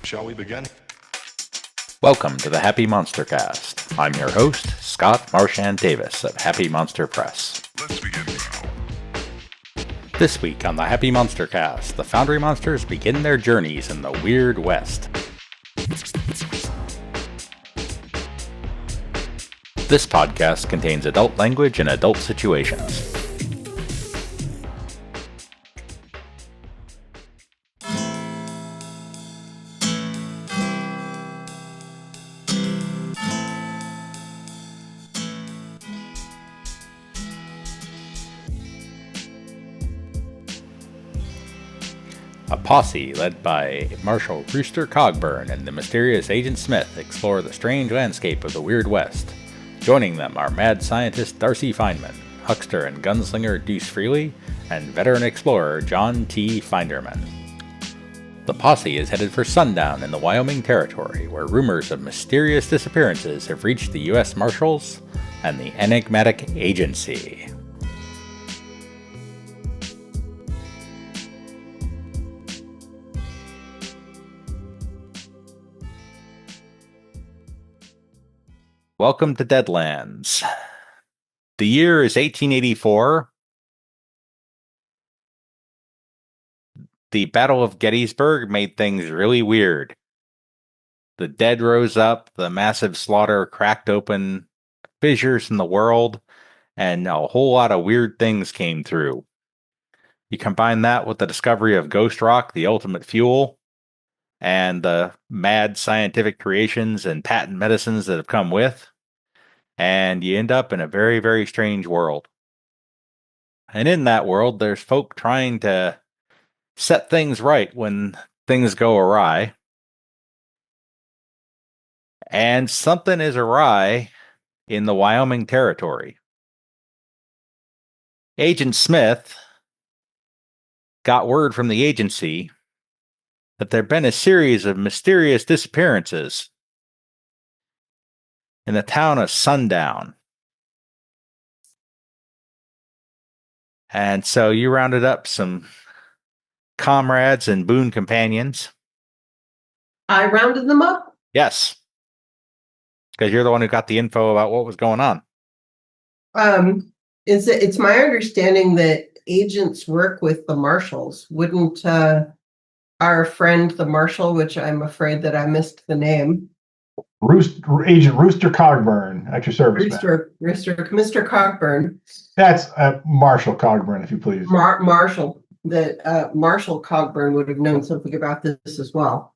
Shall we begin? Welcome to the Happy MonsterCast. I'm your host, Scott Marchand Davis of Happy Monster Press. Let's begin now. This week on the Happy MonsterCast, the Foundry Monsters begin their journeys in the Weird West. This podcast contains adult language and adult situations. A posse led by Marshal Rooster Cogburn and the mysterious Agent Smith explore the strange landscape of the Weird West. Joining them are mad scientist Darcy Feynman, huckster and gunslinger Deuce Freely, and veteran explorer John T. Finderman. The posse is headed for Sundown in the Wyoming Territory, where rumors of mysterious disappearances have reached the U.S. Marshals and the enigmatic agency. Welcome to Deadlands. The year is 1884. The Battle of Gettysburg made things really weird. The dead rose up, the massive slaughter cracked open fissures in the world, and a whole lot of weird things came through. You combine that with the discovery of ghost rock, the ultimate fuel, and the mad scientific creations and patent medicines that have come with, and you end up in a very, very strange world. And in that world, there's folk trying to set things right when things go awry. And something is awry in the Wyoming Territory. Agent Smith got word from the agency that there had been a series of mysterious disappearances in the town of Sundown. And so you rounded up some comrades and boon companions. I rounded them up? Yes. Because you're the one who got the info about what was going on. It's my understanding that agents work with the marshals. Wouldn't our friend the marshal, which I'm afraid that I missed the name, Agent Rooster Cogburn at your service. Mr. Cogburn. That's Marshal Cogburn, if you please. Marshal Cogburn would have known something about this as well.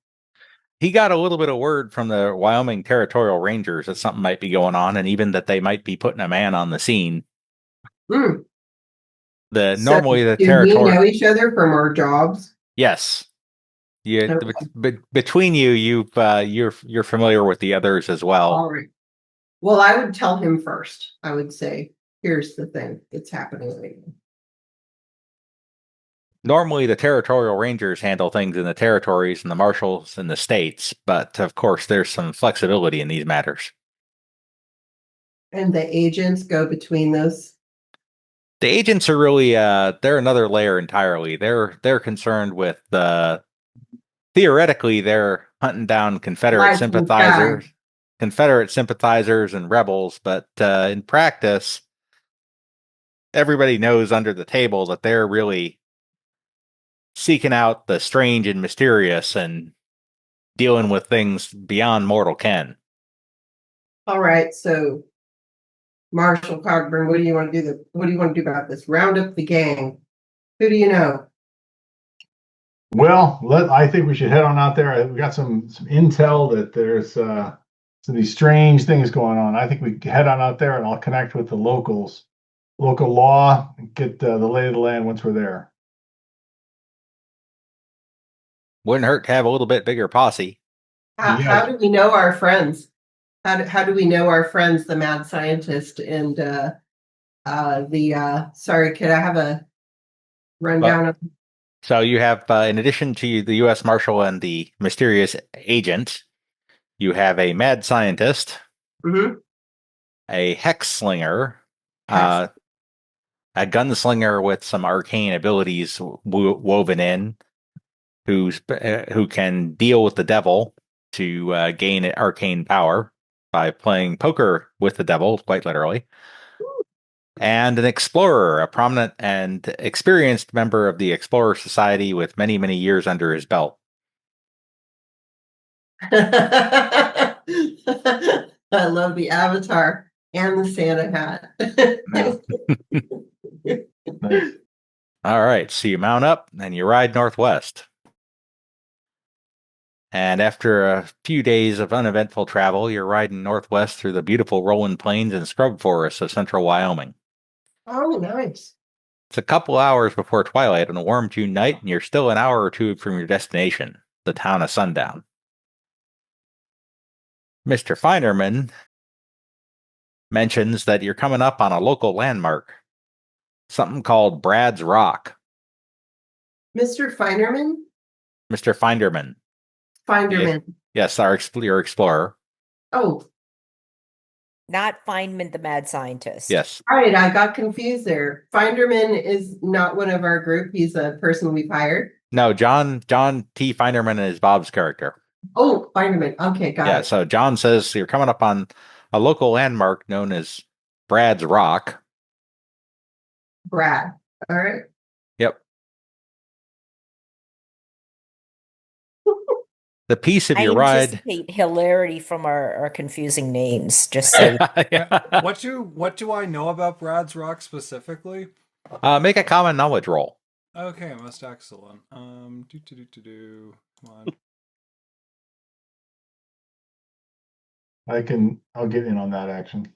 He got a little bit of word from the Wyoming Territorial Rangers that something might be going on, and even that they might be putting a man on the scene. Normally the territory. Do we know each other from our jobs? Yes. Yeah, okay. Between you're familiar with the others as well. All right. Well, I would tell him first. I would say, here's the thing. It's happening right now. Normally, the territorial rangers handle things in the territories and the marshals in the states, but of course, there's some flexibility in these matters. And the agents go between those? The agents are really, they're another layer entirely. They're concerned with theoretically, they're hunting down Confederate sympathizers and rebels, but in practice, everybody knows under the table that they're really seeking out the strange and mysterious and dealing with things beyond mortal ken. All right, so Marshal Cogburn, what do you want to do? What do you want to do about this? Round up the gang. Who do you know? Well, I think we should head on out there. We got some intel that there's some of these strange things going on. I think we head on out there, and I'll connect with the local law, and get the lay of the land once we're there. Wouldn't hurt to have a little bit bigger posse. How do we know our friends? How do we know our friends, the mad scientist and sorry, could I have a rundown of? So you have, in addition to the U.S. Marshal and the mysterious agent, you have a mad scientist, a hex slinger, a gunslinger with some arcane abilities woven in, who can deal with the devil to gain arcane power by playing poker with the devil, quite literally. And an explorer, a prominent and experienced member of the Explorer Society with many, many years under his belt. I love the avatar and the Santa hat. Nice. All right, so you mount up and you ride northwest. And after a few days of uneventful travel, you're riding northwest through the beautiful rolling plains and scrub forests of central Wyoming. Oh, nice. It's a couple hours before twilight on a warm June night, and you're still an hour or two from your destination, the town of Sundown. Mr. Finerman mentions that you're coming up on a local landmark, something called Brad's Rock. Mr. Finerman? Mr. Finderman. Finderman. Yes, your explorer. Oh, Not Feynman, the mad scientist. Yes. all right. I got confused there. Finderman is not one of our group. He's a person we've hired. No, John T. Finderman is Bob's character. Oh, Finderman. Okay, got Yeah, it. so John says you're coming up on a local landmark known as Brad's Rock. Brad. All right. Yep. The piece of I your ride. anticipate hilarity from our confusing names. Just so Yeah. What do I know about Brad's Rock specifically? Make a common knowledge roll. Okay, most excellent. Come on. I'll get in on that action.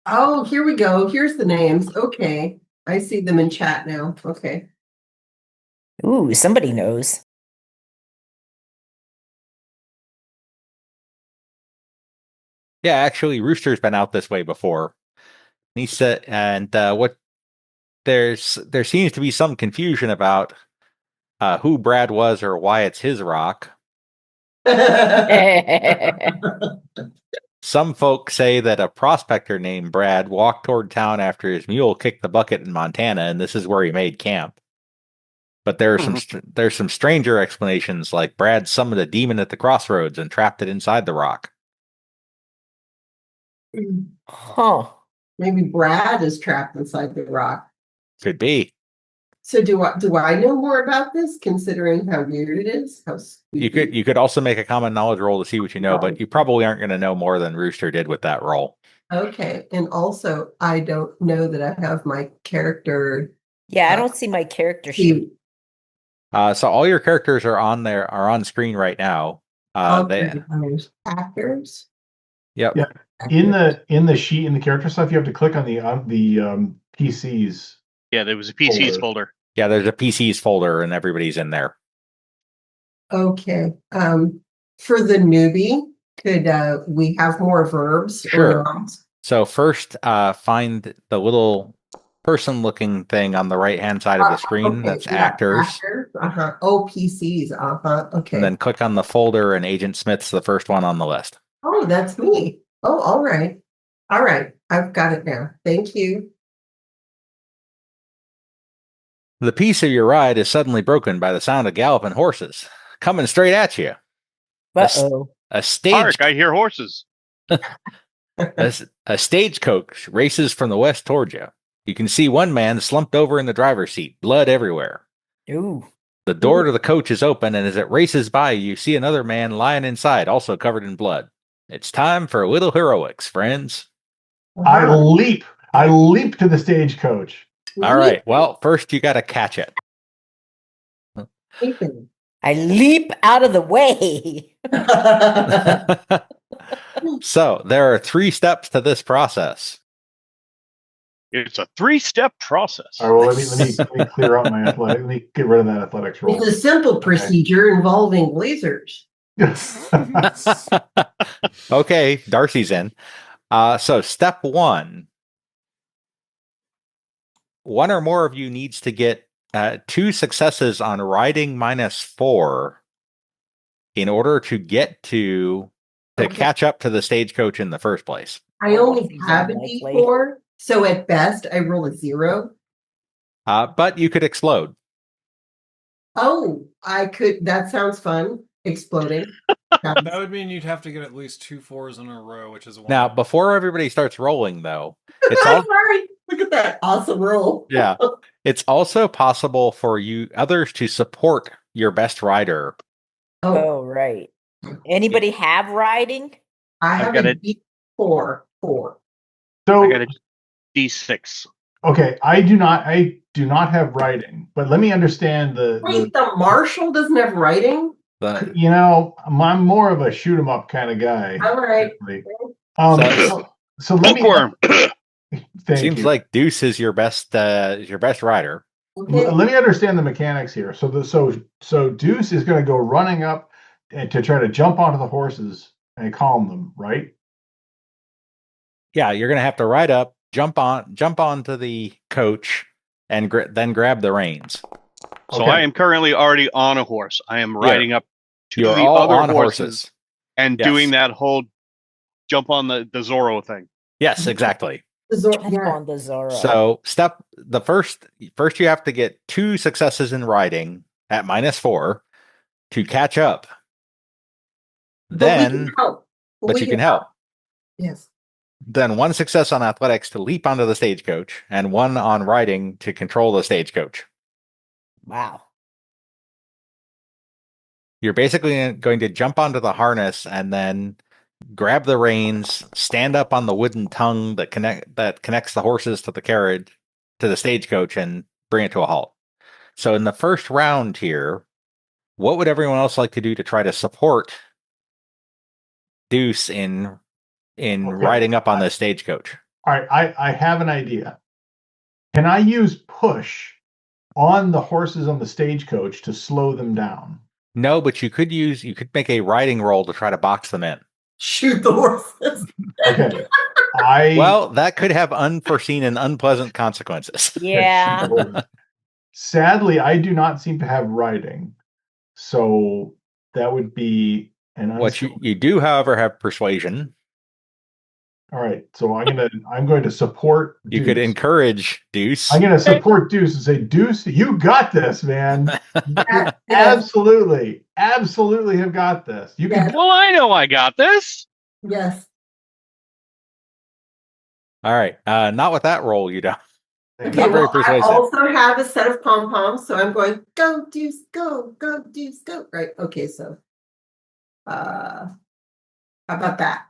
Oh, here we go. Here's the names. Okay. I see them in chat now. Okay. ooh, somebody knows. Yeah, actually, Rooster's been out this way before. He said, and there seems to be some confusion about who Brad was or why it's his rock. Some folks say that a prospector named Brad walked toward town after his mule kicked the bucket in Montana, and this is where he made camp. But there's some stranger explanations, like Brad summoned a demon at the crossroads and trapped it inside the rock. Huh. Maybe Brad is trapped inside the rock. Could be. So do I know more about this, considering how weird it is? How You spooky? could also make a common knowledge roll to see what you know, but you probably aren't going to know more than Rooster did with that roll. Okay, and also I don't know that I have my character Yeah, I don't see my character sheet. sheet. So all your characters are on screen right now. There's actors. Yep. Yeah. In the sheet, in the character stuff, you have to click on the PCs. Yeah, there was a PCs folder. Yeah, there's a PCs folder and everybody's in there. Okay. For the newbie, could we have more verbs? Sure. Or nouns? So first, find the little person-looking thing on the right-hand side of the screen. Okay, That's yeah, actors. Uh-huh. Oh, PCs. Uh-huh. Okay. And then click on the folder, and Agent Smith's the first one on the list. Oh, that's me. Oh, all right. All right. I've got it now. Thank you. The peace of your ride is suddenly broken by the sound of galloping horses coming straight at you. Uh-oh. A stage Hark, I hear horses. a stagecoach races from the west toward you. You can see one man slumped over in the driver's seat, blood everywhere. Ooh. The door to the coach is open, and as it races by, you see another man lying inside, also covered in blood. It's time for a little heroics, friends. I leap to the stagecoach. All right. Well, first you got to catch it. I leap out of the way. So there are 3 steps to this process. It's a 3-step process. All right, well, let me clear out my athletic. Let me get rid of that athletics roll. It's a simple procedure involving lasers. Okay, Darcy's in. So step 1. One or more of you needs to get 2 successes on riding -4 in order to get to catch up to the stagecoach in the first place. I only Seems have a unlikely. D4, so at best I roll a 0. But you could explode. Oh, I could. That sounds fun. Exploding. That would mean you'd have to get at least 2 4s in a row, which is one. Now, before everybody starts rolling, though, it's I'm all sorry. Look at that awesome roll. yeah. It's also possible for you others to support your best rider. Oh, Oh, right. Anybody have riding? I I've have got a it. D4. So I got a D6. okay, I do not have writing, but let me understand Wait, the marshal doesn't have writing? you know, I'm more of a shoot 'em up kind of guy. All right. actually. So- So let me Bookworm. thank Seems you. like Deuce is your best rider. Okay. Let me understand the mechanics here. So Deuce is going to go running up to try to jump onto the horses and calm them, right? Yeah, you're gonna have to ride up, jump onto the coach, and then grab the reins. So Okay. I am currently already on a horse. I am riding up to You're the all other on horses and Yes. doing that whole jump on the Zorro thing. Yes, exactly. Jump Yeah. on the Zorro. So first you have to get 2 successes in riding at -4 to catch up. But we Then, can help. but We you can help. Yes. Then 1 success on athletics to leap onto the stagecoach, and 1 on riding to control the stagecoach. Wow. You're basically going to jump onto the harness and then grab the reins, stand up on the wooden tongue that connects the horses to the carriage, to the stagecoach, and bring it to a halt. So in the first round here, what would everyone else like to do to try to support Deuce in riding up on the stagecoach? All right, I have an idea. Can I use push on the horses on the stagecoach to slow them down? No, but you could make a riding roll to try to box them in. Shoot the horses. Okay. Well, that could have unforeseen and unpleasant consequences. Yeah. Sadly, I do not seem to have riding. So that would be an What you do, however, have persuasion. All right. So I'm going to support You Deuce. could encourage Deuce. I'm going to support Deuce and say, Deuce, you got this, man. Yes. Absolutely have got this. You can. Yes. Well, I know I got this. Yes. All right. Not with that roll, you don't. Okay, Not very well, I persuasive. also have a set of pom-poms, so I'm going, go, Deuce, go, Deuce, go. Right. Okay, so how about that?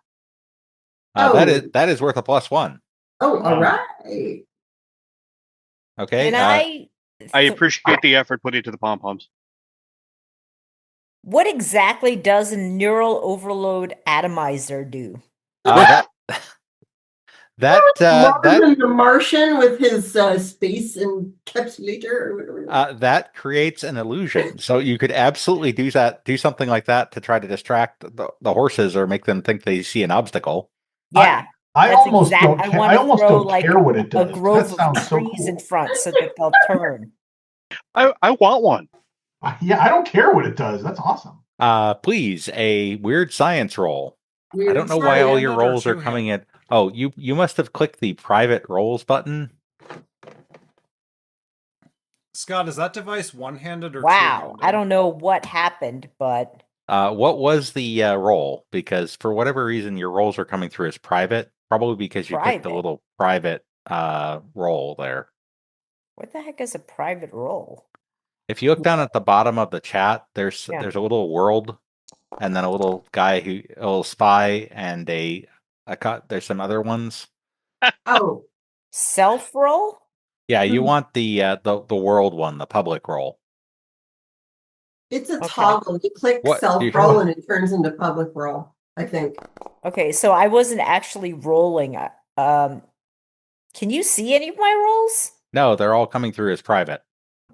That is worth a +1. Oh, all right. Okay. And I appreciate the effort put into the pom poms. What exactly does a neural overload atomizer do? Rather than the Martian with his space encapsulator or whatever. that creates an illusion. So you could absolutely do something like that to try to distract the horses or make them think they see an obstacle. Yeah. I that's almost don't exact- care. wanna I almost throw, don't like, care what it A does. grove That of sounds so trees in cool. front so that they'll turn. I want one. Yeah, I don't care what it does. That's awesome. Please, a weird science roll. Weird I don't know why all your One-handed or rolls are coming in. two-handed? Oh, you must have clicked the private roles button. Scott, is that device one-handed or Wow. two-handed? I don't know what happened, but What was the roll? Because for whatever reason, your rolls are coming through as private. Probably because you clicked the Private? little private roll there. what the heck is a private role? If you look down at the bottom of the chat, there's Yeah. a little world, and then a little guy a little spy, and there's some other ones. Oh, Self roll? Yeah, you want the world one, the public roll. it's a Okay. toggle. You click What? self-roll and it turns into public roll, I think. Okay, so I wasn't actually rolling. Can you see any of my rolls? No, they're all coming through as private.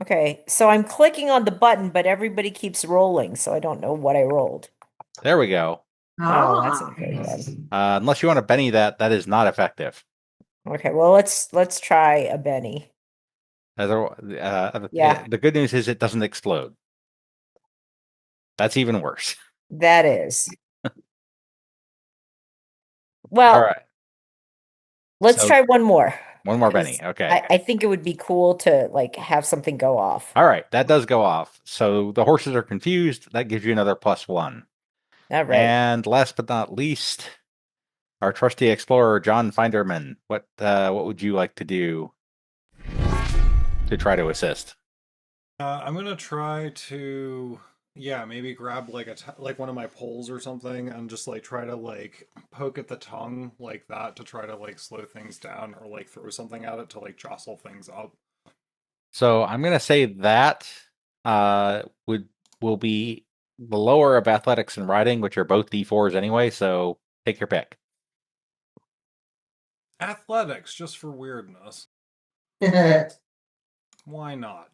Okay, so I'm clicking on the button, but everybody keeps rolling, so I don't know what I rolled. There we go. Oh, that's Ah. okay then. Unless you want to Benny that is not effective. Okay, well let's try a Benny. Yeah. The good news is it doesn't explode. That's even worse. That is. Well, All right. let's so- try one more. One more 'Cause Benny. Okay. I think it would be cool to like have something go off. All right. That does go off. So the horses are confused. That gives you another +1. All right. And last but not least, our trusty explorer, John Finderman. What would you like to do to try to assist? I'm gonna try to, maybe grab like like one of my poles or something, and just like try to like poke at the tongue like that to try to like slow things down, or like throw something at it to like jostle things up. So I'm going to say that will be the lower of athletics and riding, which are both D4s anyway. So take your pick. Athletics, just for weirdness. Why not?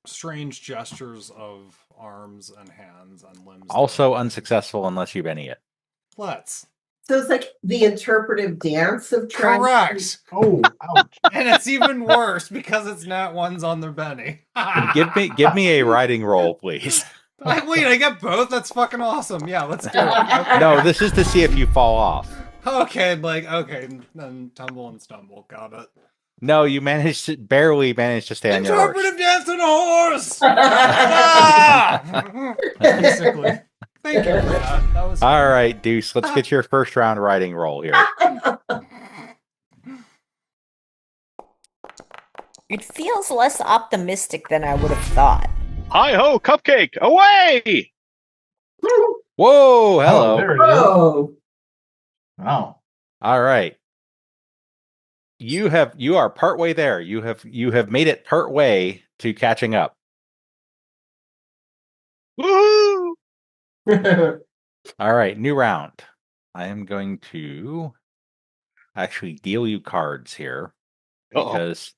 Strange gestures of arms and hands and limbs. Also unsuccessful unless you Benny it. Let's. So it's like the interpretive dance of trying. Correct. Oh, ouch. And it's even worse because it's nat ones on their Benny. Give me a riding roll, please. Wait, I get both? That's fucking awesome. Yeah, let's do it. Okay. No, this is to see if you fall off. Okay, then tumble and stumble. Got it. No, you barely managed to stay on your horse. Interpretive dance on a horse! Ah! Basically. Thank you for that. That was All right, Deuce, let's get your first round riding roll here. It feels less optimistic than I would have thought. Hi ho, cupcake, away! Whoa, Oh, hello. there it is. Oh, Wow. All right. You are partway there. You have made it partway to catching up. Woohoo! All right, new round. I am going to actually deal you cards here because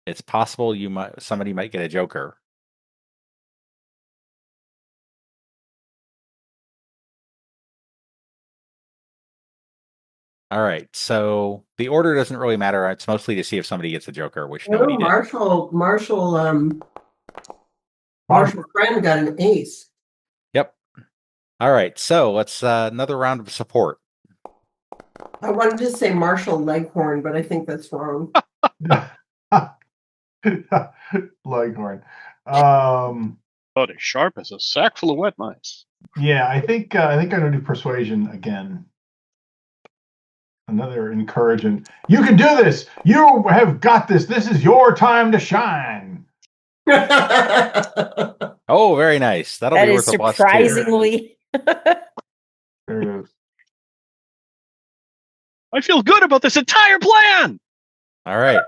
it's possible somebody might get a joker. All right, so the order doesn't really matter. It's mostly to see if somebody gets a joker, which nobody did. Marshall friend got an ace. Yep. All right, so let's another round of support. I wanted to say Marshall Leghorn, but I think that's wrong. Leghorn. About as sharp as a sack full of wet mice. Yeah, I think I'm gonna do persuasion again. Another encouraging. You can do this. You have got this. This is your time to shine. Oh, very nice. That'll That be is worth a +2. surprisingly. There it is. I feel good about this entire plan! All right.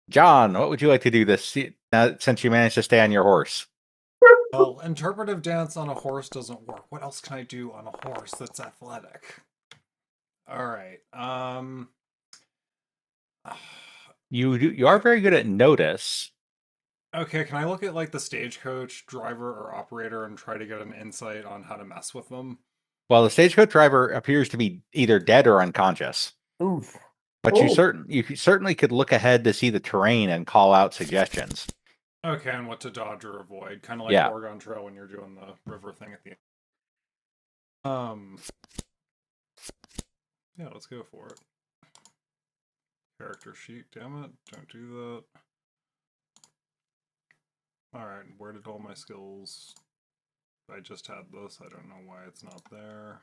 John, what would you like to do since you managed to stay on your horse? Well, interpretive dance on a horse doesn't work. What else can I do on a horse that's athletic? All right. You are very good at notice. Okay, can I look at like the stagecoach driver or operator and try to get an insight on how to mess with them? Well, the stagecoach driver appears to be either dead or unconscious. Oof. But you certainly could look ahead to see the terrain and call out suggestions. Okay, and what to dodge or avoid, kind of like Oregon Trail when you're doing the river thing at the end. Yeah, let's go for it. Character sheet, damn it, don't do that. Alright, where did all my skills? I just had this, I don't know why it's not there.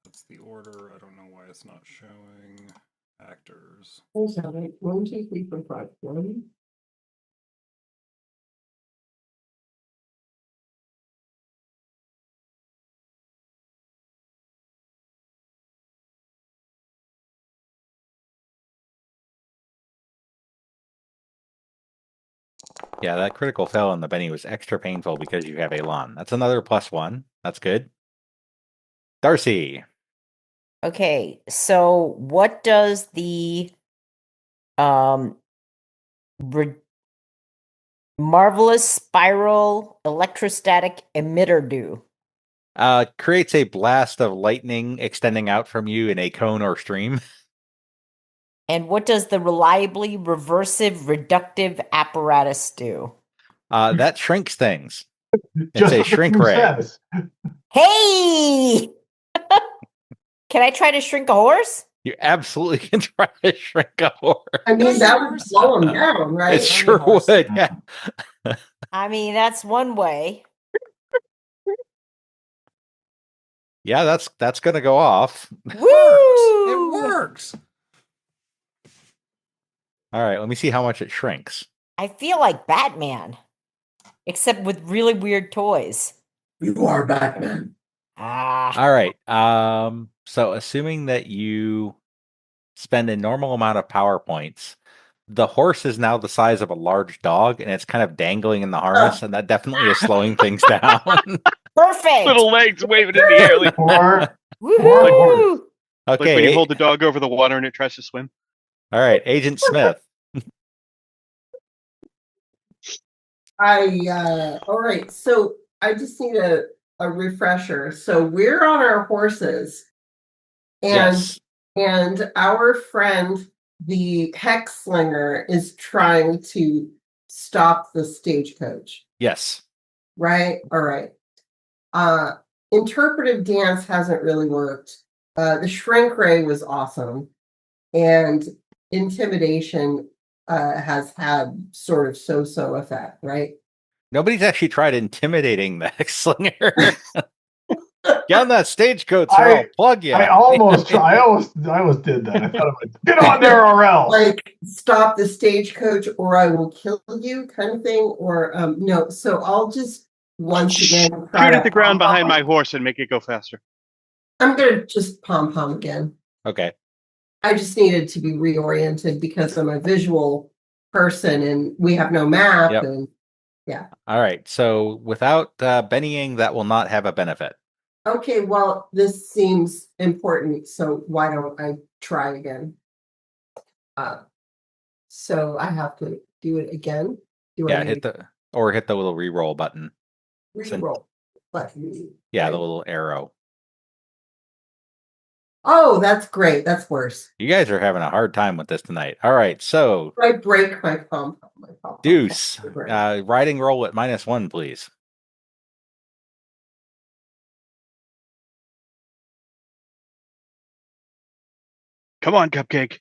That's the order, I don't know why it's not showing. Actors. 1, 2, 3, 4, 5, 1. Yeah, that critical fail on the Benny was extra painful because you have Elan. That's another +1. That's good. Darcy. Okay, so what does the marvelous spiral electrostatic emitter do? Creates a blast of lightning extending out from you in a cone or stream. And what does the reliably reversive reductive apparatus do? That shrinks things. It's Just a what the shrink thing ray. says. Hey! Can I try to shrink a horse? You absolutely can try to shrink a horse. I mean, that would Horse. slow them down, right? It sure horse. would. Yeah. I mean, that's one way. Yeah, that's gonna go off. It Woo! worked. All right, let me see how much it shrinks. I feel like Batman, except with really weird toys. You are Batman. Ah, All right. So assuming that you spend a normal amount of power points, the horse is now the size of a large dog, and it's kind of dangling in the harness, and that definitely is slowing things down. perfect. Little legs waving in the air, like, Or Woohoo! like when Okay. you hold the dog over the water and it tries to swim. All right, Agent Smith. All right, so I just need a refresher. So we're on our horses, and Yes. and our friend the hex slinger is trying to stop the stagecoach, Yes. right? All right. Interpretive dance hasn't really worked. The shrink ray was awesome, and intimidation has had sort of so-so effect, right? Nobody's actually tried intimidating the hex slinger. Get on that stagecoach or I'll plug you. I almost did that. I thought I would get on there or else. Like stop the stagecoach or I will kill you kind of thing, or no. So I'll just once again try Shoot to at the ground behind my pom-pom. horse and make it go faster. I'm gonna just pom-pom again. Okay. I just needed to be reoriented because I'm a visual person and we have no map. Yep. And All right. So without Bennying, that will not have a benefit. okay, well, this seems important, so why don't I try again? So I have to do it again. Do Yeah, I hit the little re-roll button. re-roll? But Yeah, the little arrow. oh, that's great. That's worse. You guys are having a hard time with this tonight. All right, so I break my pom. Deuce, riding roll at -1, please. Come on, Cupcake.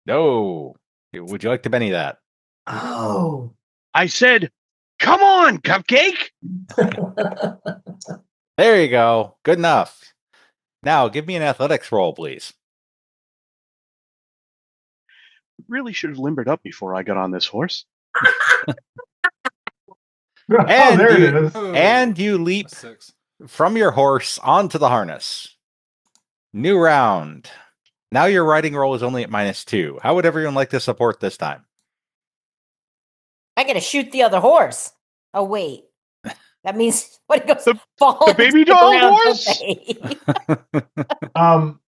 No. Would you like to Benny that? Oh. I said, come on, Cupcake. There you go. Good enough. Now, give me an athletics roll, please. Really should have limbered up before I got on this horse. Oh, And there you- it is. Oh, And you leap a 6. from your horse onto the harness. New round. Now your riding roll is only at -2. How would everyone like to support this time? I gotta shoot the other horse. Oh wait, that means what goes The fall baby into the doll ground, horse? don't they?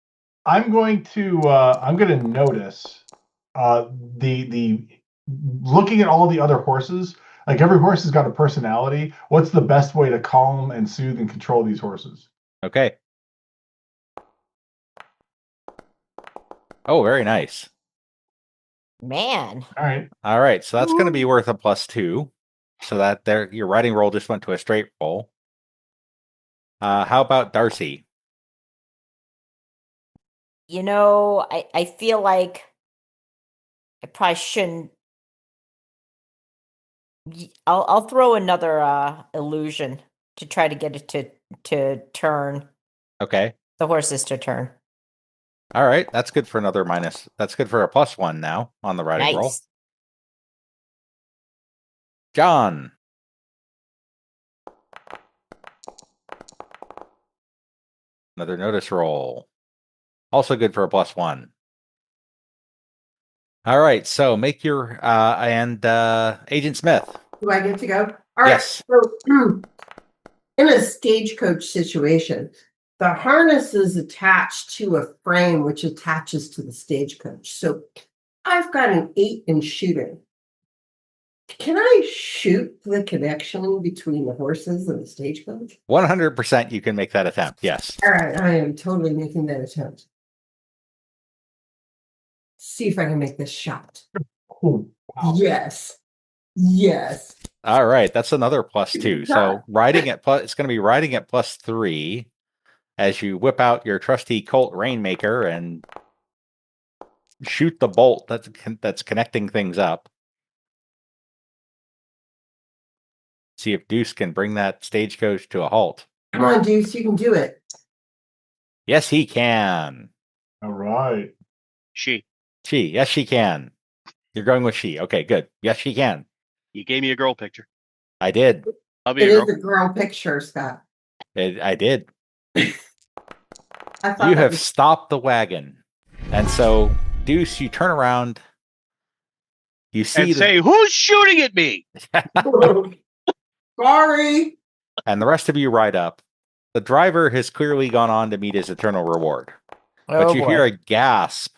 I'm going to notice the looking at all the other horses. Like every horse has got a personality. What's the best way to calm and soothe and control these horses? Okay. Oh, very nice. Man, All right. All right, so that's going to be worth a +2. So that your riding roll just went to a straight roll. How about Darcy? you know, I feel like I probably shouldn't. I'll throw another illusion to try to get it to turn Okay. the horses to turn. All right, that's good for another minus. That's good for a +1 now on the riding roll. Nice. John. Another notice roll. Also good for a +1. All right, so make your Agent Smith. Do I get to go? All right. Yes. So in a stagecoach situation, the harness is attached to a frame which attaches to the stagecoach. So I've got an 8 in shooting. Can I shoot the connection between the horses and the stagecoach? 100% you can make that attempt. Yes. All right, I am totally making that attempt. See if I can make this shot. Oh, wow. Yes. Yes. All right, that's another +2. So God. riding at it's going to be riding at +3, as you whip out your trusty Colt Rainmaker and shoot the bolt that's connecting things up. See if Deuce can bring that stagecoach to a halt. Come on, Deuce, you can do it. Yes, he can. All right. She. Yes, she can. You're going with she. Okay, good. Yes, she can. You gave me a girl picture. I did. I'll be It a girl. is a girl picture, Scott. I did. I thought You that have was stopped the wagon. And so, Deuce, you turn around. You see And say, who's shooting at me? sorry. and the rest of you ride up. The driver has clearly gone on to meet his eternal reward. Oh, But you boy. hear a gasp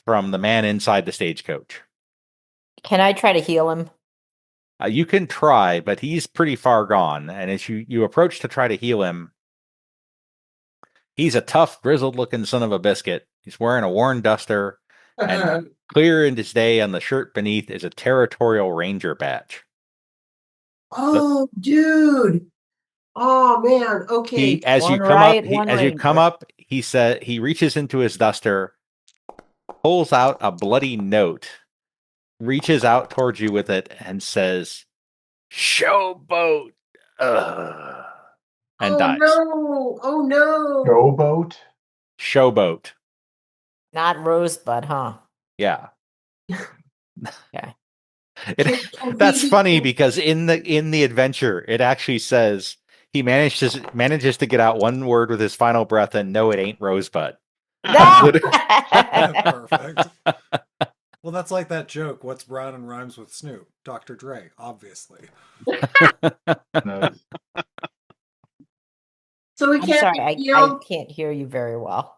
from the man inside the stagecoach. Can I try to heal him? You can try, but he's pretty far gone. And as you approach to try to heal him, he's a tough, grizzled-looking son of a biscuit. He's wearing a worn duster, and clear in his day on the shirt beneath is a territorial ranger badge. Oh, dude. Oh man. Okay. As you One come right, up, one as you come ranger. up, he reaches into his duster, pulls out a bloody note, reaches out towards you with it, and says, "Showboat," and dies. No. Oh no. Showboat. Showboat. Not Rosebud, huh? Yeah. Okay. Can That's he- funny because in the adventure, it actually says he manages to get out one word with his final breath, and no, it ain't Rosebud. Perfect. Well, that's like that joke. What's brown and rhymes with Snoop? Dr. Dre, obviously. No. So we I'm can't sorry, be I healed. can't hear you very well.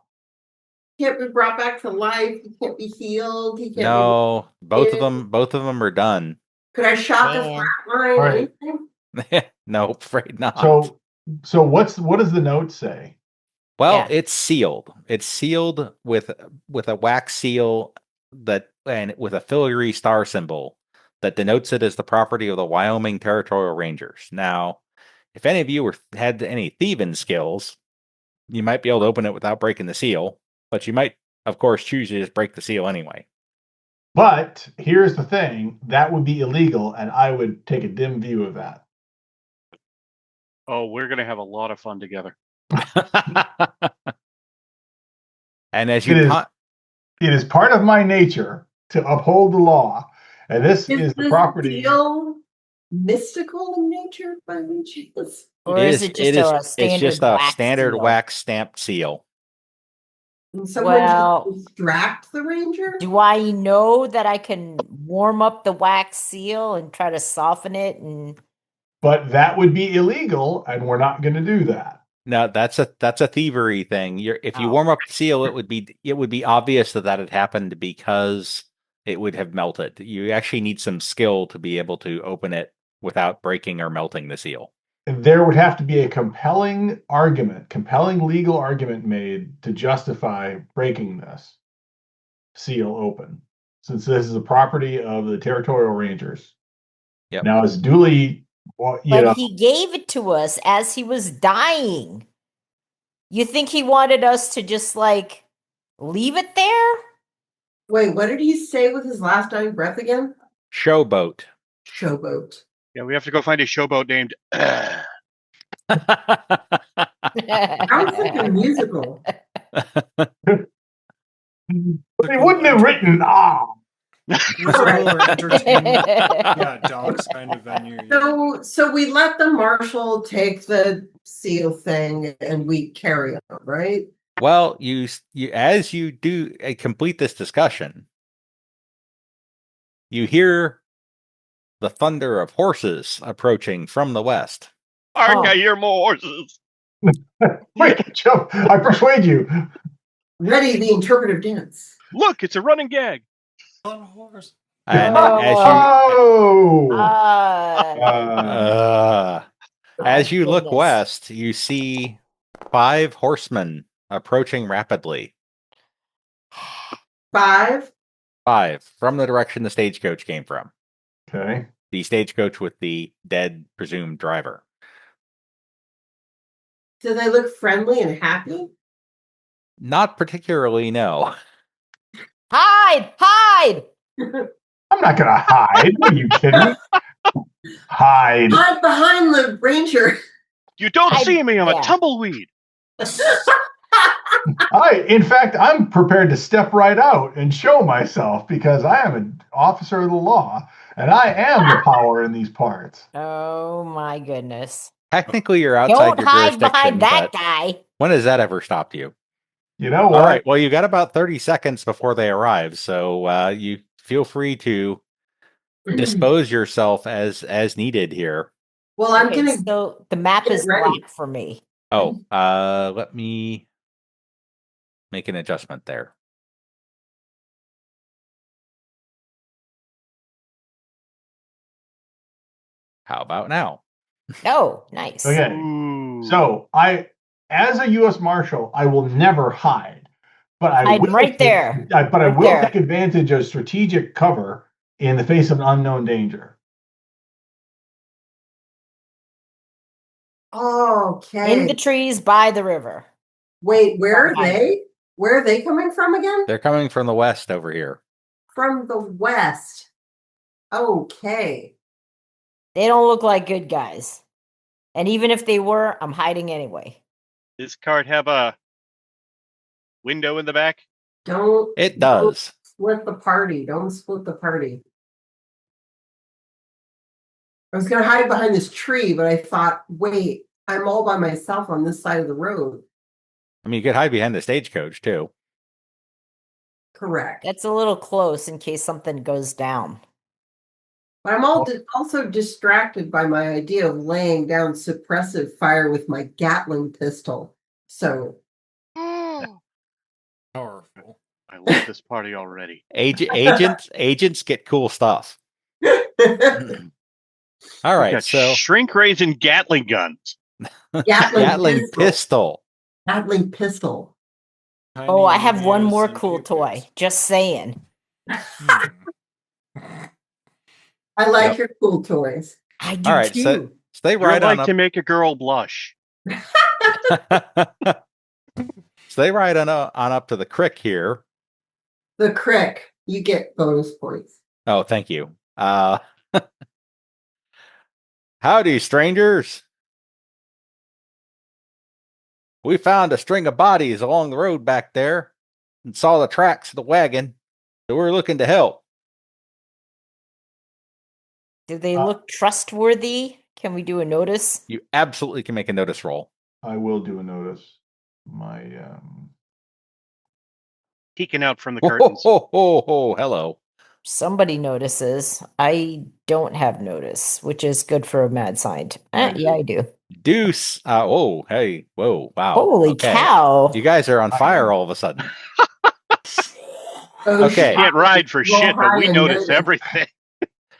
Can't be brought back to life. He can't be healed. He can't No, both of Yeah. them are done. Could I shock a Man. flatline? Right. Anything? No, afraid not. So what does the note say? Well, Yeah. it's sealed. It's sealed with a wax seal and with a filigree star symbol that denotes it as the property of the Wyoming Territorial Rangers. Now, if any of you had any thieving skills, you might be able to open it without breaking the seal, but you might, of course, choose to just break the seal anyway. But here's the thing, that would be illegal, and I would take a dim view of that. Oh, we're going to have a lot of fun together. And as It you is it is part of my nature to uphold the law, and this is the property. Seal mystical in nature by any chance? Or is it just a it's standard just a wax standard seal? wax stamped seal. And someone Well- should distract the ranger? Do I know that I can warm up the wax seal and try to soften it? And But that would be illegal, and we're not going to do that. No, that's a thievery thing. If you Oh. warm up the seal, it would be obvious that had happened because it would have melted. You actually need some skill to be able to open it without breaking or melting the seal. There would have to be a compelling legal argument made to justify breaking this seal open, since this is a property of the Territorial Rangers. Yep. Now, it's duly, well, but he gave it to us as he was dying. You think he wanted us to just like leave it there? Wait, what did he say with his last dying breath again? Showboat. Showboat. Yeah, we have to go find a showboat named. I was thinking musical. They wouldn't have written Musical or entertainment, yeah, dogs kind of venue. Yeah. So we let the marshal take the seal thing and we carry on, right? Well, you as you do complete this discussion, you hear the thunder of horses approaching from the west. Ark, I hear more horses. Wait, Joe, I persuade you. Ready the interpretive dance. Look, it's a running gag. On a horse. And Oh! as you look goodness. west, you see 5 horsemen approaching rapidly. 5. 5 from the direction the stagecoach came from. Okay. The stagecoach with the dead presumed driver. Do they look friendly and happy? Not particularly, no. Hide! Hide! I'm not gonna hide. Are you kidding me? Hide. Hide behind the ranger. You don't see me. I'm yeah. a tumbleweed. In fact, I'm prepared to step right out and show myself because I am an officer of the law and I am the power in these parts. Oh my goodness. Technically, you're outside Don't your hide jurisdiction, behind that but guy. when has that ever stopped you? You know what? All right. Well, you got about 30 seconds before they arrive, so you feel free to dispose yourself as needed here. Well, I'm Okay, gonna so the map get is ready. black for me. Oh, let me make an adjustment there. How about now? Oh, nice. Okay. Ooh. So as a U.S. Marshal, I will never hide, but I Hide will right there. I Right will there. take advantage of strategic cover in the face of unknown danger. Okay. In the trees by the river. Wait, where are Behind they? Where are they coming from again? They're coming from the west over here. From the west. Okay. They don't look like good guys. And even if they were, I'm hiding anyway. Does this card have a window in the back? It does. Split the party. Don't split the party. I was going to hide behind this tree, but I thought, wait, I'm all by myself on this side of the road. I mean, you could hide behind the stagecoach, too. Correct. That's a little close in case something goes down. But I'm also distracted by my idea of laying down suppressive fire with my Gatling pistol. So, Powerful. I love this party already. Agents get cool stuff. All We right, got so shrink rays and Gatling guns. Gatling pistol. Gatling pistol. Oh, I have Tiny one news more and cool toy. pew-pews. Just saying. Hmm. I like Yep. your cool toys. I do All right, too. so they You're ride like on to make a girl blush. up. So they ride on up to the crick here. The crick. You get bonus points. Oh, thank you. Howdy, strangers. We found a string of bodies along the road back there and saw the tracks of the wagon, so we're looking to help. Do they look trustworthy? Can we do a notice? You absolutely can make a notice roll. I will do a notice. My Peeking out from the Ho, curtains. ho, ho, ho, hello. Somebody notices. I don't have notice, which is good for a mad scientist. Yeah, I do. Deuce. Oh, hey, whoa, wow. Holy Okay. cow. You guys are on fire all of a sudden. Oh, Okay. Can't ride for Roll shit, but we high and notice notice. everything.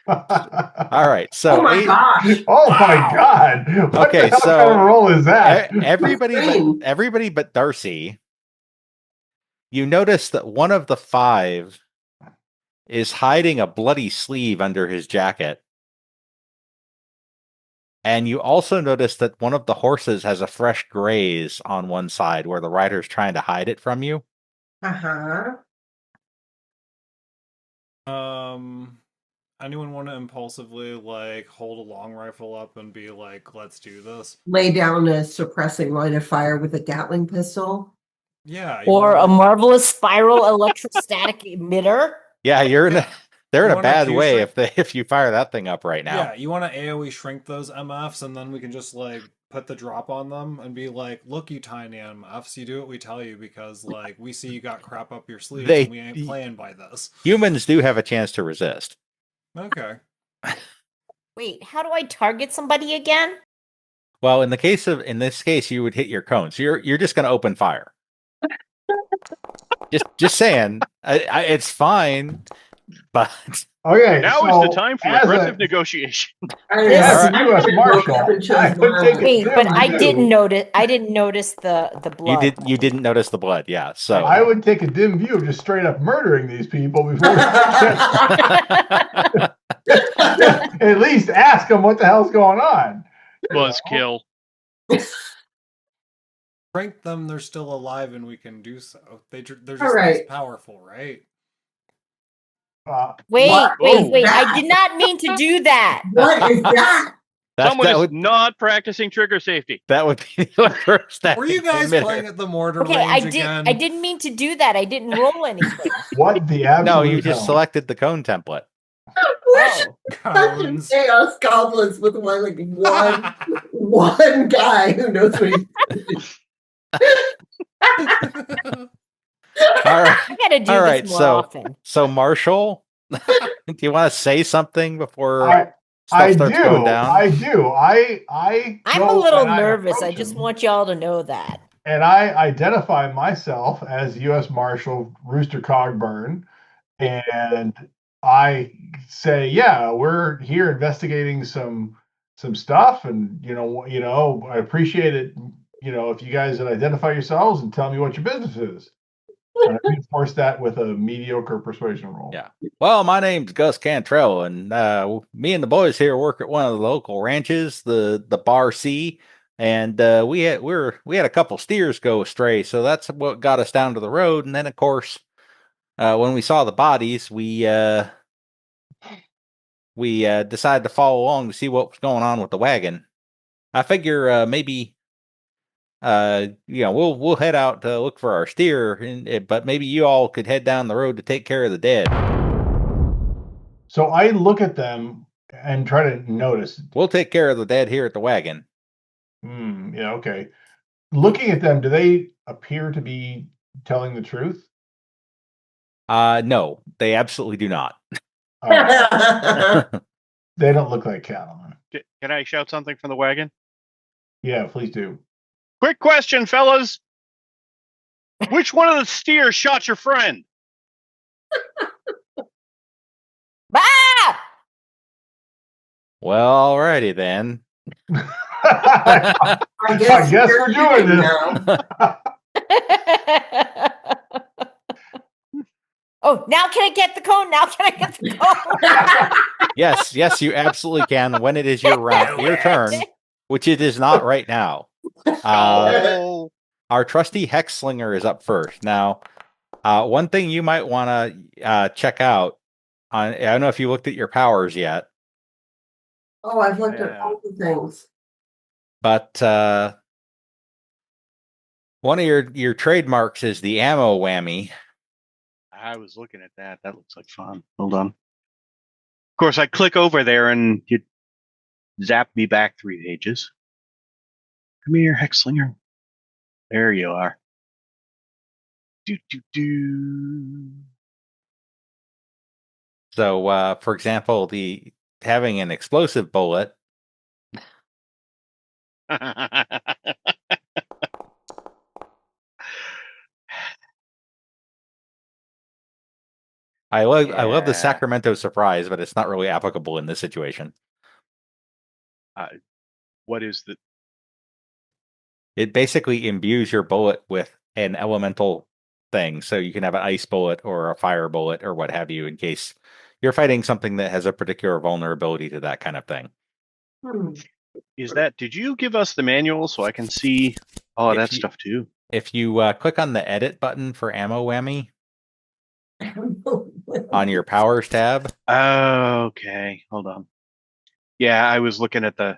All right, so Oh my gosh. Oh my God! What Okay, the hell so kind of roll is that? everybody but Darcy, you notice that one of the five is hiding a bloody sleeve under his jacket. And you also notice that one of the horses has a fresh graze on one side where the rider's trying to hide it from you. Uh-huh. Anyone want to impulsively hold a long rifle up and be like, "Let's do this"? Lay down a suppressing line of fire with a Gatling pistol. Yeah. Or a marvelous spiral electrostatic emitter. Yeah, they're in You a wanna bad Q way shrink? if you fire that thing up right now. Yeah, you want to AoE shrink those MFs, and then we can just put the drop on them and be like, "Look, you tiny MFs, you do what we tell you because we see you got crap up your sleeves, and we ain't playing by this." Humans do have a chance to resist. Okay. Wait, how do I target somebody again? Well, in this case, you would hit your cone. So you're just going to open fire. just saying, it's fine, but Okay, Now so is the time for as aggressive a- negotiation. As a I'm U.S. gonna Marshal, go up and choose I would one. take it. Wait, but I Dim didn't view. notice. I didn't notice the blood. you didn't notice the blood. Yeah, so I would take a dim view of just straight up murdering these people before we at least ask them what the hell's going on. Buzzkill. prank them, they're still alive and we can do so. They're just right. less powerful, right? Wait. Oh. I did not mean to do that. What is that? Someone that is would not practicing trigger safety. that would be the first Were you guys playing at the mortar Okay, range again? I didn't mean to do that. I didn't roll anything. What the absolute No, you just hell? selected the cone template. Oh. Cones. Chaos goblins with one guy who knows what he's doing. All right. I gotta do All this right, more so- often. So, Marshall, do you want to say something before I stuff starts going down? I do. I I'm go a little and I nervous. I approach just him, want y'all to know that. and I identify myself as U.S. Marshal Rooster Cogburn, and I say, yeah, we're here investigating some stuff, and I appreciate it. If you guys would identify yourselves and tell me what your business is. And I reinforce that with a mediocre persuasion roll. Yeah. Well, my name's Gus Cantrell, and me and the boys here work at one of the local ranches, the Bar C, and we had a couple steers go astray, so that's what got us down to the road. And then, of course, when we saw the bodies, we decided to follow along to see what was going on with the wagon. I figure maybe we'll head out to look for our steer, but maybe you all could head down the road to take care of the dead. So I look at them and try to notice. We'll take care of the dead here at the wagon. Yeah, okay. Looking at them, do they appear to be telling the truth? No, they absolutely do not. They don't look like cattlemen. Can I shout something from the wagon? Yeah, please do. Quick question, fellas. Which one of the steers shot your friend? Ah! Well, alrighty then. I guess we're doing this. Oh, now can I get the cone? Now can I get the cone? Yes, you absolutely can when it is your turn, which it is not right now. Oh. Our trusty hex slinger is up first. Now, one thing you might want to check out, I don't know if you looked at your powers yet, Oh, I've looked at all the things. but one of your trademarks is the ammo whammy. I was looking at that. That looks like fun. Hold on. Of course, I click over there and you zap me back 3 pages. Come here, Hexslinger. There you are. Do. So, for example, having an explosive bullet. I love the Sacramento surprise, but it's not really applicable in this situation. What is the? It basically imbues your bullet with an elemental thing, so you can have an ice bullet or a fire bullet or what have you, in case you're fighting something that has a particular vulnerability to that kind of thing. Is that? Did you give us the manual so I can see all that stuff too? If you click on the edit button for ammo whammy on your powers tab. Okay, hold on. Yeah, I was looking at the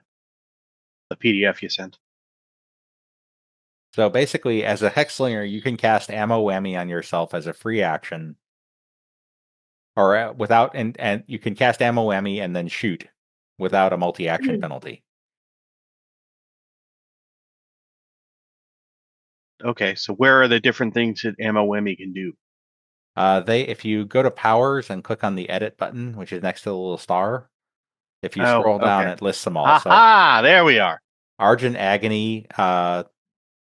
PDF you sent. So basically, as a hexslinger, you can cast ammo whammy on yourself as a free action, or without, and you can cast ammo whammy and then shoot without a multi-action penalty. Okay, so where are the different things that ammo whammy can do? If you go to powers and click on the edit button, which is next to the little star, if you scroll down, it lists them all. Aha, there we are. Argent Agony,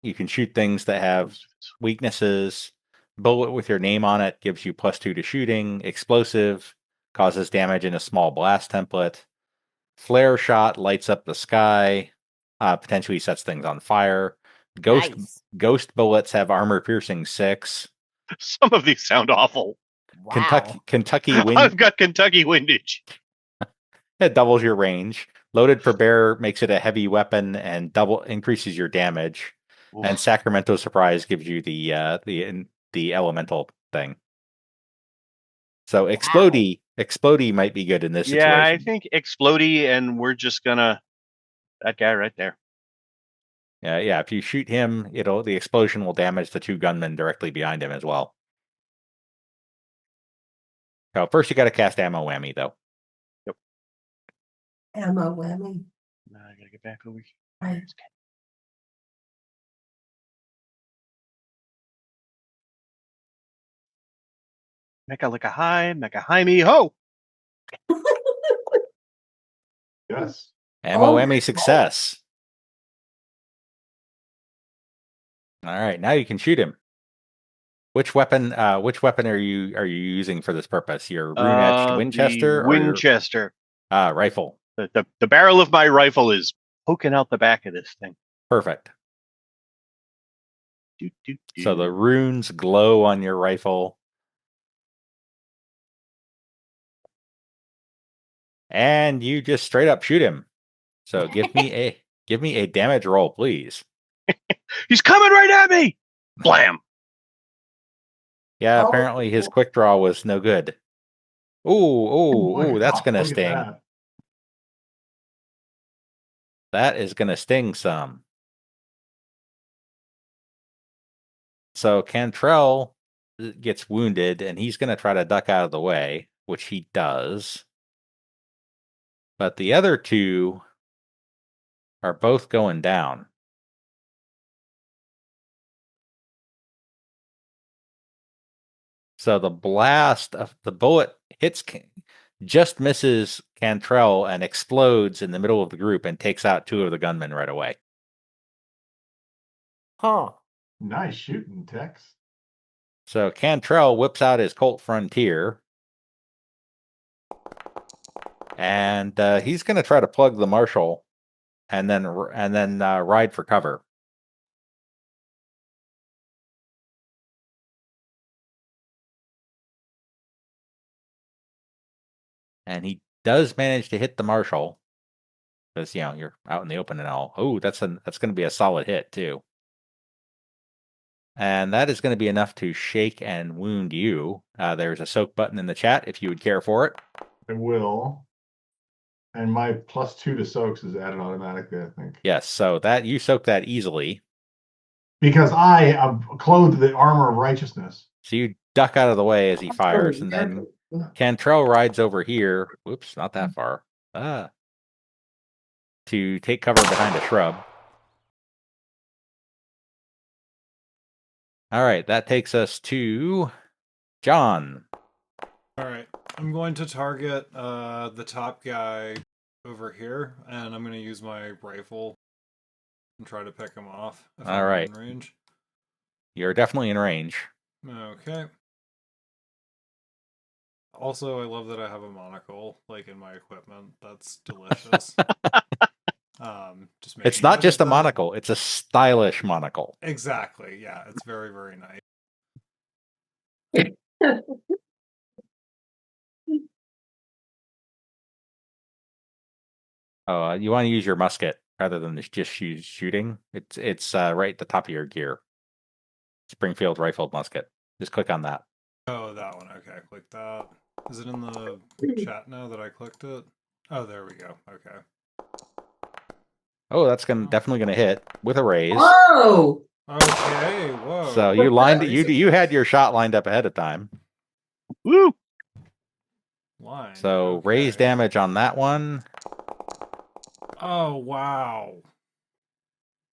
you can shoot things that have weaknesses. Bullet with your name on it gives you +2 to shooting. Explosive causes damage in a small blast template. Flare Shot lights up the sky, potentially sets things on fire. Ghost bullets have armor piercing 6. Some of these sound awful. Wow. Kentucky wind. I've got Kentucky windage. It doubles your range. Loaded for bear makes it a heavy weapon and increases your damage. And Sacramento Surprise gives you the elemental thing. So Explodey might be good in this situation. Yeah, I think Explodey, and we're just gonna that guy right there. Yeah. If you shoot him, the explosion will damage the 2 gunmen directly behind him as well. So first you got to cast Ammo Whammy, though. Ammo whammy. Now I gotta get back over here. Right. Mecha high me ho! Yes. Ammo Oh, Whammy success. All right, now you can shoot him. Which weapon are you using for this purpose? Your rune-etched Winchester The Winchester. or your rifle? The barrel of my rifle is poking out the back of this thing. Perfect. Do, do, do. So the runes glow on your rifle. And you just straight up shoot him. So give me a damage roll, please. He's coming right at me! Blam! Yeah, Oh, apparently his quick draw was no good. Ooh, that's gonna Look at sting. that. That is gonna sting some. So Cantrell gets wounded, and he's gonna try to duck out of the way, which he does. But the other 2 are both going down. So the blast of the bullet just misses Cantrell and explodes in the middle of the group and takes out 2 of the gunmen right away. Huh. Nice shooting, Tex. So Cantrell whips out his Colt Frontier. And he's going to try to plug the Marshal and then ride for cover. And he does manage to hit the Marshal. Because, you're out in the open and all. Oh, that's going to be a solid hit, too. And that is going to be enough to shake and wound you. There's a soak button in the chat if you would care for it. I will. And my +2 to soaks is added automatically, I think. Yes, so you soak that easily. Because I am clothed the armor of righteousness. So you duck out of the way as he fires, and then Cantrell rides over here. Whoops, not that far. To take cover behind a shrub. All right, that takes us to John. All right, I'm going to target the top guy over here, and I'm going to use my rifle and try to pick him off. If All I'm right. in range. You're definitely in range. Okay. Also, I love that I have a monocle, in my equipment. That's delicious. It's not just a monocle; it's a stylish monocle. Exactly. Yeah, it's very, very nice. Oh, you want to use your musket rather than just shooting. It's right at the top of your gear. Springfield rifled musket. Just click on that. Oh, that one. Okay, click that. Is it in the chat now that I clicked it? Oh, there we go. Okay. Oh, that's definitely gonna hit with a raise. Whoa! Okay, whoa. So you had your shot lined up ahead of time. Woo! Line. So Okay. raise damage on that one. Oh, wow.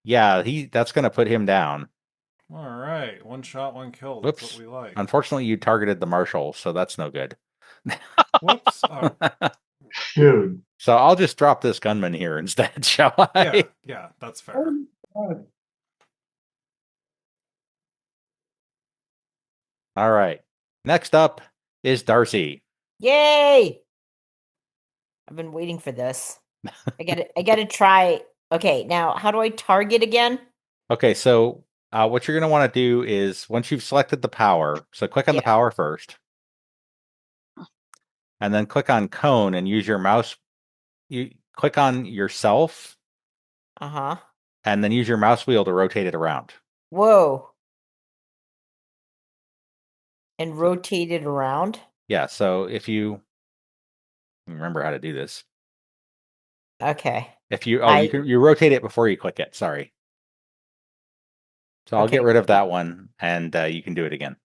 Yeah, that's gonna put him down. All right, 1 shot, 1 kill. Whoops. That's what we like. Unfortunately, you targeted the Marshal, so that's no good. Whoops. Oh. Dude. So I'll just drop this gunman here instead, shall I? Yeah, that's fair. All right. Next up is Darcy. Yay! I've been waiting for this. I gotta try. Okay, now how do I target again? Okay, so what you're going to want to do is once you've selected the power, so click on the power first, and then click on cone and use your mouse. You click on yourself. and then use your mouse wheel to rotate it around. Whoa. And rotate it around? Yeah, so if you remember how to do this. Okay. If you I- you rotate it before you click it, sorry. So I'll Okay. get rid of that one and you can do it again.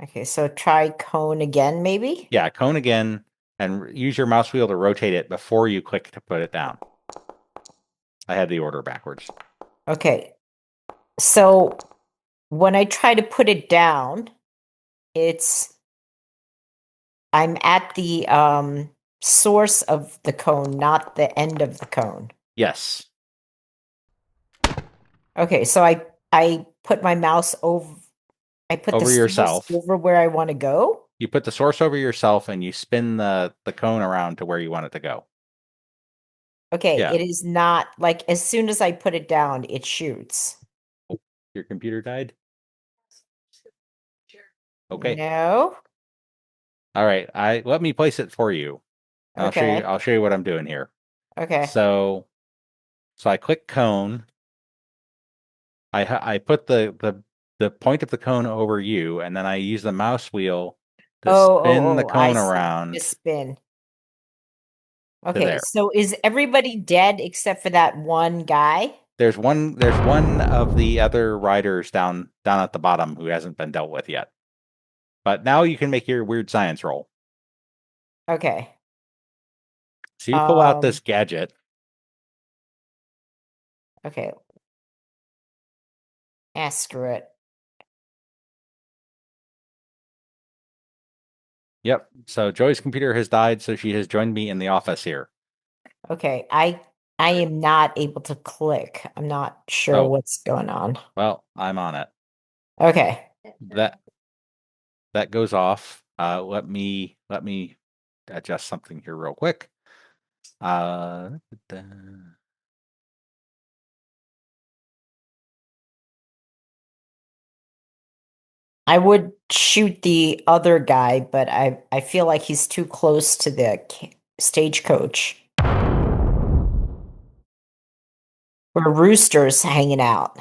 Okay, so try cone again, maybe? Yeah, cone again and use your mouse wheel to rotate it before you click to put it down. I had the order backwards. Okay. So when I try to put it down, I'm at the source of the cone, not the end of the cone. Yes. Okay, so I put my mouse over. I put Over the yourself. source over where I want to go. You put the source over yourself and you spin the cone around to where you want it to go. Okay, Yeah. it is not like as soon as I put it down, it shoots. Your computer died? Okay. No. All right. Let me place it for you. Okay. I'll show you what I'm doing here. Okay. So I click cone. I put the point of the cone over you, and then I use the mouse wheel to spin the I cone see. around To spin. to Okay, there. so is everybody dead except for that one guy? There's one of the other riders down at the bottom who hasn't been dealt with yet. But now you can make your weird science roll. Okay. So you pull out this gadget. Okay. Screw it. Yep. So Joy's computer has died, so she has joined me in the office here. Okay, I am not able to click. I'm not sure Oh. what's going on. Well, I'm on it. Okay. That goes off. Let me adjust something here real quick. I would shoot the other guy, but I feel like he's too close to the stagecoach. Where Rooster's hanging out.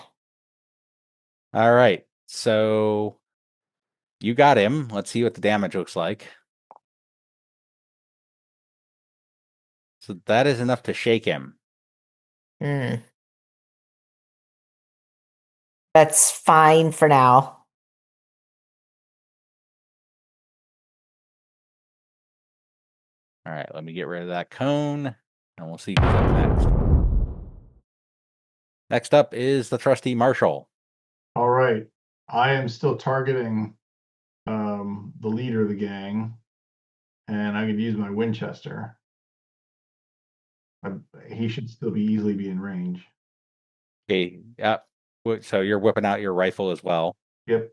All right. So you got him. Let's see what the damage looks like. So that is enough to shake him. That's fine for now. All right, let me get rid of that cone, and we'll see who's up next. Next up is the trusty Marshal. All right. I am still targeting the leader of the gang, and I could use my Winchester. He should still easily be in range. Okay, yep. So you're whipping out your rifle as well. Yep.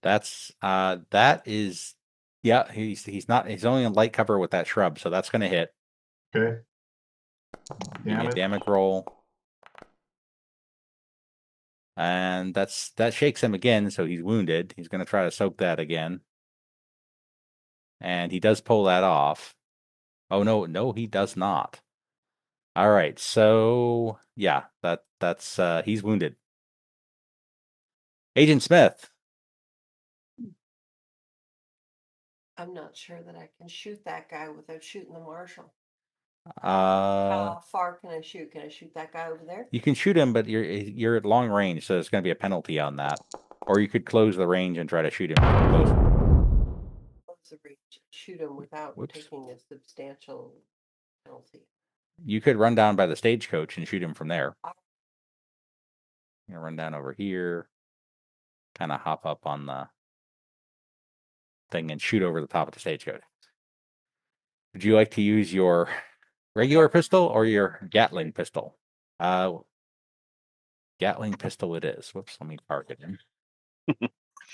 That is, yeah. He's only in light cover with that shrub, so that's going to hit. Okay. Give me a damage roll. And that shakes him again, so he's wounded. He's going to try to soak that again. And he does pull that off. Oh, no, he does not. All right, so yeah, that's he's wounded. Agent Smith. I'm not sure that I can shoot that guy without shooting the marshal. Uh, How far can I shoot? Can I shoot that guy over there? you can shoot him, but you're at long range, so there's going to be a penalty on that. Or you could close the range and try to shoot him close. Close the range. Shoot him without taking a substantial penalty. You could run down by the stagecoach and shoot him from there. You're gonna run down over here, kind of hop up on the thing and shoot over the top of the stagecoach. Would you like to use your regular pistol or your Gatling pistol? Gatling pistol it is. Whoops, let me park it in.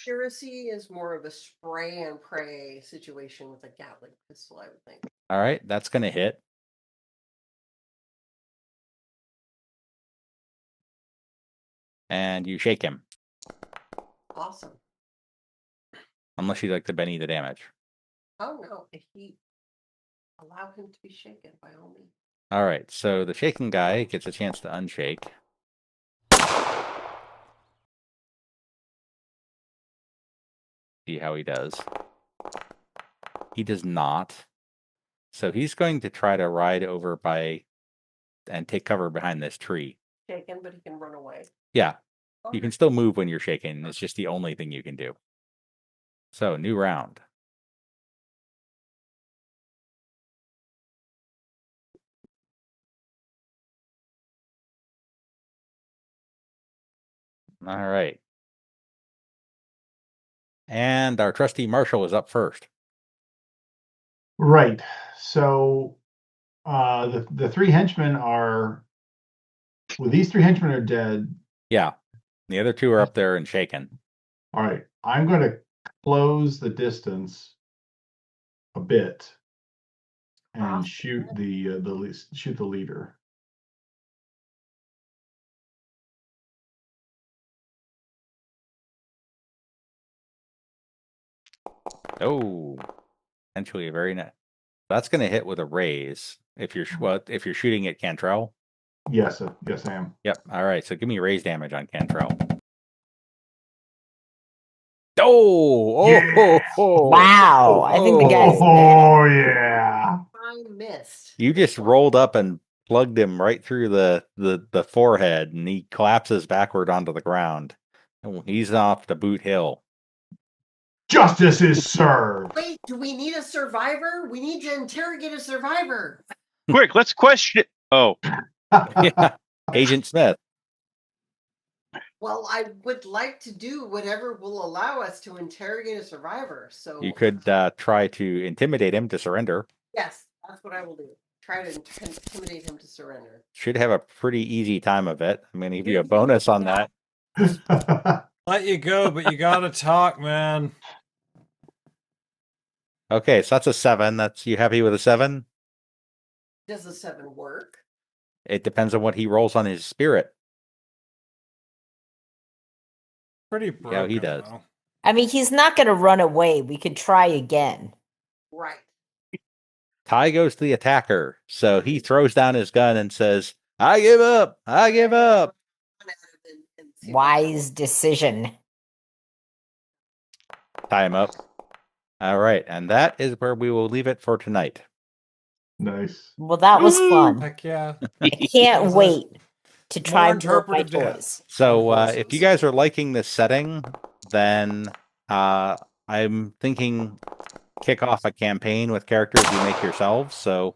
Accuracy is more of a spray and pray situation with a Gatling pistol, I would think. All right, that's going to hit. And you shake him. Awesome. Unless you'd like to Benny the damage. Oh no, he Allow him to be shaken by all means. All right, so the shaken guy gets a chance to unshake. See how he does. He does not. So he's going to try to ride over by and take cover behind this tree. Shaken, but he can run away. Yeah, you can still move when you're shaken. It's just the only thing you can do. So, new round. All right. And our trusty Marshall is up first. Right. So the three henchmen are. Well, these three henchmen are dead. Yeah. The other two are up there and shaken. All right. I'm going to close the distance a bit and shoot the leader. Oh, potentially a very nice. That's going to hit with a raise if you're if you're shooting at Cantrell. Yes, yes, I am. Yep. All right. So give me raise damage on Cantrell. Oh, Wow. I think the guy's Oh yeah. I missed. You just rolled up and plugged him right through the forehead, and he collapses backward onto the ground. And he's off to Boot Hill. Justice is served. Wait, do we need a survivor? We need to interrogate a survivor. Quick, let's question it. Oh, Yeah. Agent Smith. Well, I would like to do whatever will allow us to interrogate a survivor. So You could try to intimidate him to surrender. yes, that's what I will do. Try to intimidate him to surrender. Should have a pretty easy time of it. I'm going to give you a bonus on that. Let you go, but you gotta talk, man. Okay, so that's a 7. That's you happy with a 7? Does a 7 work? It depends on what he rolls on his spirit. Pretty broken. he does. Though. I mean, he's not going to run away. We could try again. Right. Ty goes to the attacker, so he throws down his gun and says, "I give up. I give up." Wise decision. Tie him up. All right, and that is where we will leave it for tonight. Nice. Well, that was fun. Heck yeah. I can't wait to try More and build my interpretive toys. dance. So if you guys are liking this setting, then I'm thinking kick off a campaign with characters you make yourselves. So,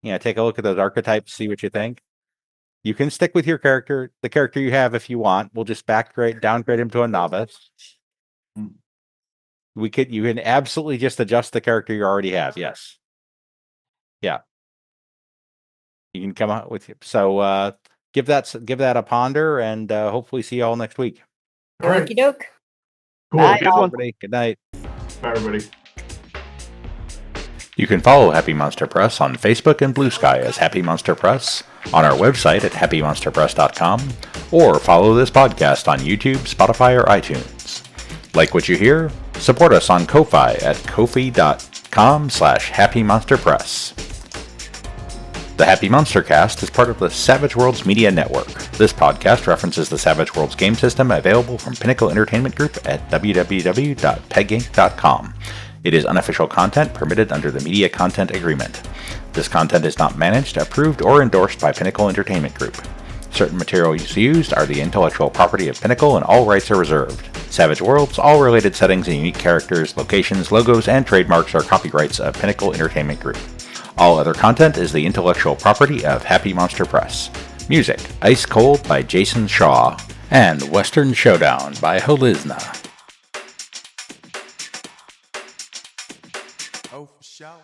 take a look at those archetypes, see what you think. You can stick with your character, the character you have if you want. We'll just downgrade him to a novice. You can absolutely just adjust the character you already have. Yes. Yeah. You can come out with it. So give that a ponder, and hopefully see you all next week. All right. Okie doke. Cool. Bye. good one. Everybody, good night. Bye, everybody. You can follow Happy Monster Press on Facebook and Blue Sky as Happy Monster Press, on our website at happymonsterpress.com, or follow this podcast on YouTube, Spotify, or iTunes. Like what you hear? Support us on Ko-Fi at kofi.com/happymonsterpress. The Happy MonsterCast is part of the Savage Worlds Media Network. This podcast references the Savage Worlds game system available from Pinnacle Entertainment Group at www.peginc.com. It is unofficial content permitted under the Media Content Agreement. This content is not managed, approved, or endorsed by Pinnacle Entertainment Group. Certain materials used are the intellectual property of Pinnacle and all rights are reserved. Savage Worlds, all related settings and unique characters, locations, logos, and trademarks are copyrights of Pinnacle Entertainment Group. All other content is the intellectual property of Happy Monster Press. Music, Ice Cold by Jason Shaw, and Western Showdown by Holizna. Oh, for sure.